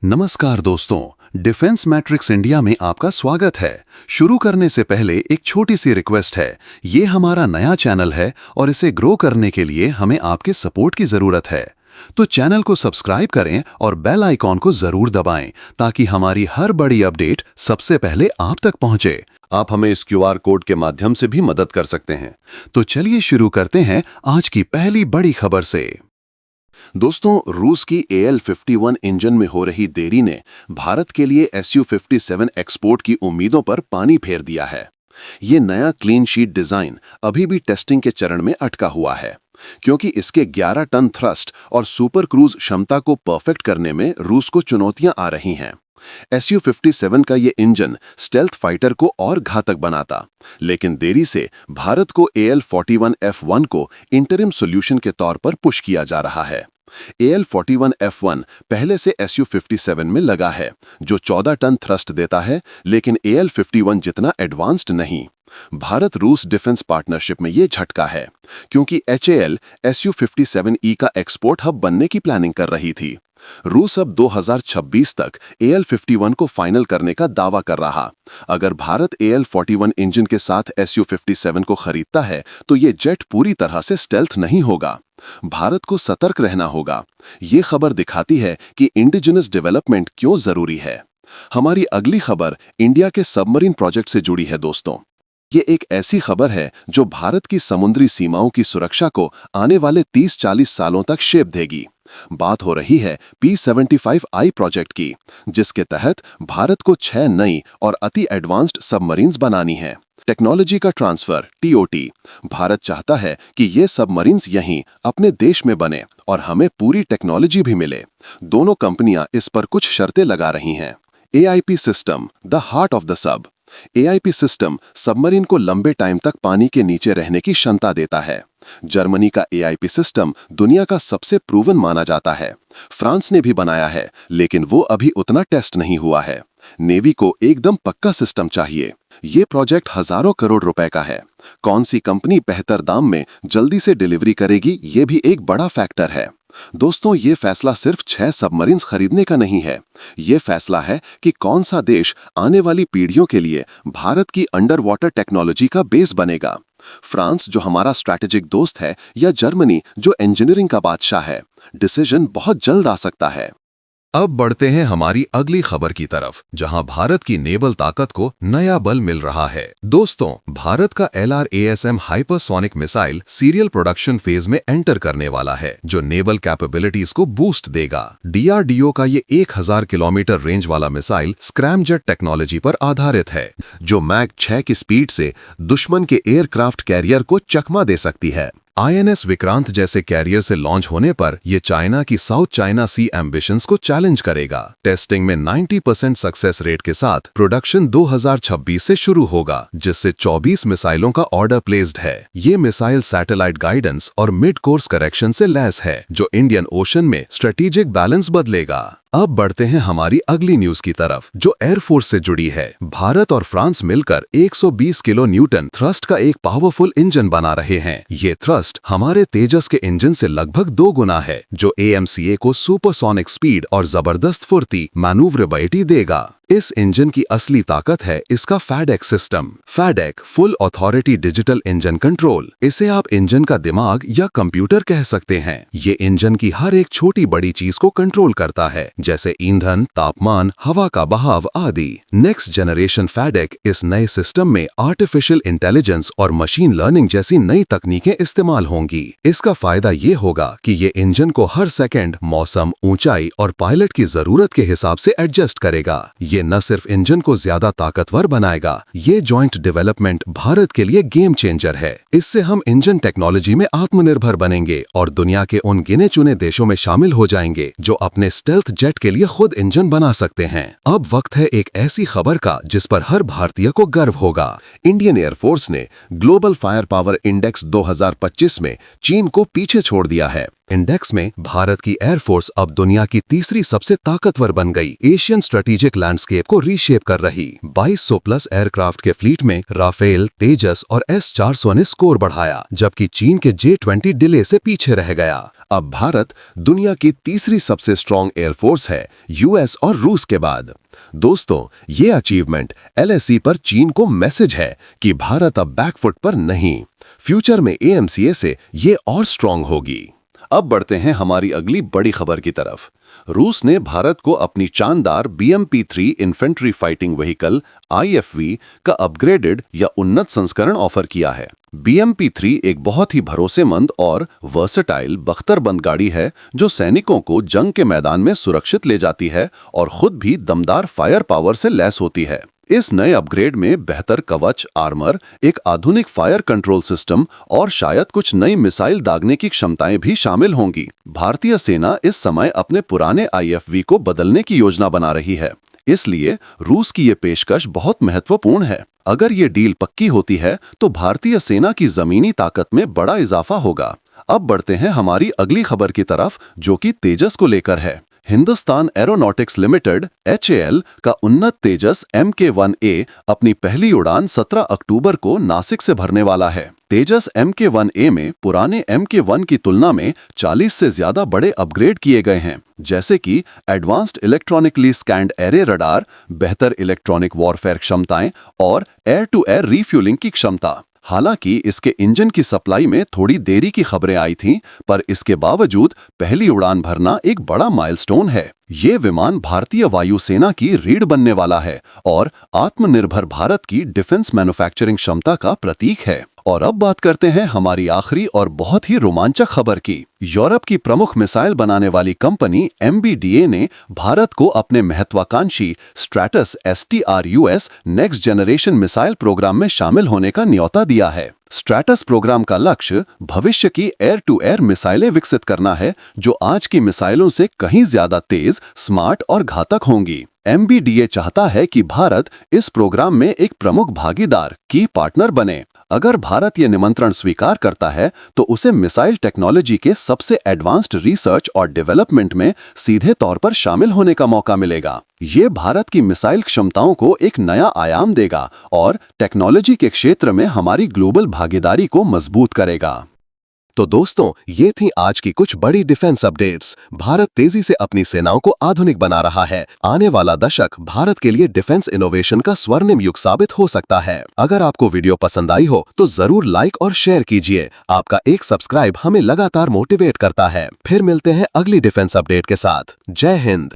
नमस्कार दोस्तों, defence matrix India में आपका स्वागत है। शुरू करने से पहले एक छोटी सी रिक्वेस्ट है। ये हमारा नया चैनल है और इसे ग्रो करने के लिए हमें आपके सपोर्ट की जरूरत है। तो चैनल को सब्सक्राइब करें और बेल आइकॉन को जरूर दबाएं ताकि हमारी हर बड़ी अपडेट सबसे पहले आप तक पहुंचे। आप हमें इस QR कोड के माध्यम से भी मदद कर सकते हैं। तो चलिए शुरू करते हैं आज की पहली बड़ी खबर से। दोस्तों, रूस की AL-51 इंजन में हो रही देरी ने भारत के लिए Su-57 एक्सपोर्ट की उम्मीदों पर पानी फेर दिया है। ये नया क्लीन शीट डिजाइन अभी भी टेस्टिंग के चरण में अटका हुआ है, क्योंकि इसके 11 टन थ्रस्ट और सुपर क्रूज क्षमता को परफेक्ट करने में रूस को चुनौतियां आ रही हैं। Su-57 का ये इंजन स्टेल्थ फाइटर को और घातक बनाता, लेकिन देरी से भारत को AL-41F1 को इंटरिम सॉल्यूशन के तौर पर पुश किया जा रहा है। AL-41F1 पहले से Su-57 में लगा है, जो 14 टन थ्रस्ट देता है, लेकिन AL-51 जितना एडवांस्ड नहीं। भारत रूस डिफेंस पार्टनरशिप में ये झटका है, क्योंकि HAL Su-57E का एक्सपोर्ट हब बनने की प्लानिंग कर रही थी। रूस अब 2026 तक AL-51 को फाइनल करने का दावा कर रहा। अगर भारत AL-41 इंजन के साथ Su-57 को खरीदता है, तो ये जेट पूरी तरह से स्टेल्थ नहीं होगा। भारत को सतर्क रहना होगा। ये खबर दिखाती है कि इंडिजिनस डेवलपमेंट क्यों जरूरी है। हमारी अगली खबर इंडिया के सबमरीन प्रोजेक्ट से जुड़ी है दोस्तों। ये एक ऐसी खबर है जो भारत की समुद्री सीमाओं की सुरक्षा को आने वाले 30-40 सालों तक शेप देगी। बात हो रही है P-75I प्रोजेक्ट की, जिसके तहत भारत को 6 नई और अति एडवांस्ड सबमरीन्स बनानी है। टेक्नोलॉजी का ट्रांसफर TOT। भारत चाहता है कि ये सबमरीन्स यहीं अपने देश में बने और हमें पूरी टेक्नोलॉजी भी मिले। दोनों कंपनियां इस पर कुछ शर्तें लगा रही हैं। AIP system, the heart of the sub. AIP system submarine को लंबे टाइम तक पानी के नीचे रहने की क्षमता देता है। जर्मनी का AIP सिस्टम दुनिया का सबसे प्रूवन माना जाता है। फ्रांस ने भी बनाया है, लेकिन वो अभी उतना टेस्ट नहीं हुआ है। नेवी को एकदम पक्का सिस्टम चाहिए। ये प्रोजेक्ट हजारों करोड़ रुपए का है। कौन सी कंपनी बेहतर दाम में जल्दी से डिलीवरी करेगी, ये भी एक बड़ा फैक्टर है। दोस्तों, ये फैसला सिर्फ 6 सबमरीन्स खरीदने का नहीं है। ये फैसला है कि कौन सा देश आने वाली पीढ़ियों के लिए भारत की अंडर वाटर टेक्नोलॉजी का बेस बनेगा। फ्रांस, जो हमारा स्ट्रैटेजिक दोस्त है, या जर्मनी, जो इंजीनियरिंग का बादशाह है। डिसीजन बहुत जल्द आ सकता है। अब बढ़ते हैं हमारी अगली खबर की तरफ, जहां भारत की नेवल ताकत को नया बल मिल रहा है। दोस्तों, भारत का LRASM hypersonic missile serial production phase में एंटर करने वाला है, जो नेवल कैपेबिलिटीज को बूस्ट देगा। DRDO का ये 1000 किलोमीटर रेंज वाला मिसाइल स्क्रैमजेट टेक्नोलॉजी पर आधारित है, जो मैक 6 की स्पीड से दुश्मन के एयरक्राफ्ट कैरियर को चकमा दे सकती है। INS विक्रांत जैसे कैरियर से लॉन्च होने पर यह चाइना की साउथ चाइना सी एम्बिशंस को चैलेंज करेगा। टेस्टिंग में 90% सक्सेस रेट के साथ प्रोडक्शन 2026 से शुरू होगा, जिससे 24 मिसाइलों का ऑर्डर प्लेस्ड है। ये मिसाइल सैटेलाइट गाइडेंस और मिड कोर्स करेक्शन से लैस है, जो इंडियन ओशन में स्ट्रेटेजिक बैलेंस बदलेगा। अब बढ़ते हैं हमारी अगली न्यूज की तरफ, जो एयरफोर्स से जुड़ी है। भारत और फ्रांस मिलकर 120 किलो न्यूटन थ्रस्ट का एक पावरफुल इंजन बना रहे हैं। ये थ्रस्ट हमारे तेजस के इंजन से लगभग 2 गुना है, जो AMCA को सुपरसोनिक स्पीड और जबरदस्त फुर्ती मैन्यूवरेबिलिटी देगा। इस इंजन की असली ताकत है इसका FADEC system. FADEC full authority digital engine control. इसे आप इंजन का दिमाग या कंप्यूटर कह सकते हैं। ये इंजन की हर एक छोटी बड़ी चीज को कंट्रोल करता है, जैसे ईंधन, तापमान, हवा का बहाव आदि। नेक्स्ट जनरेशन FADEC इस नए सिस्टम में आर्टिफिशियल इंटेलिजेंस और मशीन लर्निंग जैसी नई तकनीकें इस्तेमाल होंगी। इसका फायदा ये होगा कि ये इंजन को हर सेकंड मौसम, ऊंचाई और पायलट की जरूरत के हिसाब से एडजस्ट करेगा। ये न सिर्फ इंजन को ज्यादा ताकतवर बनाएगा, ये जॉइंट डेवलपमेंट भारत के लिए गेम चेंजर है। इससे हम इंजन टेक्नोलॉजी में आत्मनिर्भर बनेंगे और दुनिया के उन गिने चुने देशों में शामिल हो जाएंगे जो अपने स्टेल्थ जेट के लिए खुद इंजन बना सकते हैं। अब वक्त है एक ऐसी खबर का जिस पर हर भारतीय को गर्व होगा। इंडियन एयरफोर्स ने ग्लोबल फायर पावर इंडेक्स 2025 में चीन को पीछे छोड़ दिया है। इंडेक्स में भारत की एयरफोर्स अब दुनिया की तीसरी सबसे ताकतवर बन गई, एशियन स्ट्रेटेजिक लैंडस्केप को रीशेप कर रही। 2200 प्लस एयरक्राफ्ट के फ्लीट में राफेल, तेजस और S-400 ने स्कोर बढ़ाया, जबकि चीन के J-20 डिले से पीछे रह गया। अब भारत दुनिया की तीसरी सबसे स्ट्रॉन्ग एयरफोर्स है, यूएस और रूस के बाद। दोस्तों, ये अचीवमेंट LSE पर चीन को मैसेज है कि भारत अब बैकफुट पर नहीं, फ्यूचर में AMCA से ये और स्ट्रॉन्ग होगी। अब बढ़ते हैं हमारी अगली बड़ी खबर की तरफ। रूस ने भारत को अपनी शानदार BMP-3 infantry fighting vehicle IFV का अपग्रेडेड या उन्नत संस्करण ऑफर किया है। BMP-3 एक बहुत ही भरोसेमंद और वर्सेटाइल बख्तरबंद गाड़ी है जो सैनिकों को जंग के मैदान में सुरक्षित ले जाती है और खुद भी दमदार फायर पावर से लैस होती है। इस नए अपग्रेड में बेहतर कवच, आर्मर, एक आधुनिक फायर कंट्रोल सिस्टम और शायद कुछ नई मिसाइल दागने की क्षमताएं भी शामिल होंगी। भारतीय सेना इस समय अपने पुराने IFV को बदलने की योजना बना रही है, इसलिए रूस की ये पेशकश बहुत महत्वपूर्ण है। अगर ये डील पक्की होती है तो भारतीय सेना की जमीनी ताकत में बड़ा इजाफा होगा। अब बढ़ते हैं हमारी अगली खबर की तरफ, जो कि तेजस को लेकर है। हिंदुस्तान एरोनॉटिक्स लिमिटेड HAL का उन्नत तेजस Mk1A अपनी पहली उड़ान 17 अक्टूबर को नासिक से भरने वाला है। तेजस Mk1A में पुराने Mk1 की तुलना में 40 से ज्यादा बड़े अपग्रेड किए गए हैं, जैसे कि advanced electronically scanned array radar, बेहतर इलेक्ट्रॉनिक वॉरफेयर क्षमताएं और एयर टू एयर रिफ्यूलिंग की क्षमता। हालांकि इसके इंजन की सप्लाई में थोड़ी देरी की खबरें आई थीं, पर इसके बावजूद पहली उड़ान भरना एक बड़ा माइलस्टोन है। ये विमान भारतीय वायुसेना की रीढ़ बनने वाला है और आत्मनिर्भर भारत की डिफेंस मैन्युफैक्चरिंग क्षमता का प्रतीक है। और अब बात करते हैं हमारी आखिरी और बहुत ही रोमांचक खबर की। यूरोप की प्रमुख मिसाइल बनाने वाली कंपनी MBDA ने भारत को अपने महत्वाकांक्षी Stratus STRUS next generation missile programme में शामिल होने का न्योता दिया है। स्ट्रैटस प्रोग्राम का लक्ष्य भविष्य की एयर टू एयर मिसाइलें विकसित करना है, जो आज की मिसाइलों से कहीं ज्यादा तेज, स्मार्ट और घातक होंगी। MBDA चाहता है कि भारत इस प्रोग्राम में एक प्रमुख भागीदार की पार्टनर बने। अगर भारत ये निमंत्रण स्वीकार करता है तो उसे मिसाइल टेक्नोलॉजी के सबसे एडवांस्ड रिसर्च और डेवलपमेंट में सीधे तौर पर शामिल होने का मौका मिलेगा। ये भारत की मिसाइल क्षमताओं को एक नया आयाम देगा और टेक्नोलॉजी के क्षेत्र में हमारी ग्लोबल भागीदारी को मजबूत करेगा। तो दोस्तों, ये थी आज की कुछ बड़ी डिफेंस अपडेट्स। भारत तेजी से अपनी सेनाओं को आधुनिक बना रहा है। आने वाला दशक भारत के लिए डिफेंस इनोवेशन का स्वर्णिम युग साबित हो सकता है। अगर आपको वीडियो पसंद आई हो तो जरूर लाइक और शेयर कीजिए। आपका एक सब्सक्राइब हमें लगातार मोटिवेट करता है। फिर मिलते हैं अगली डिफेंस अपडेट के साथ। जय हिंद।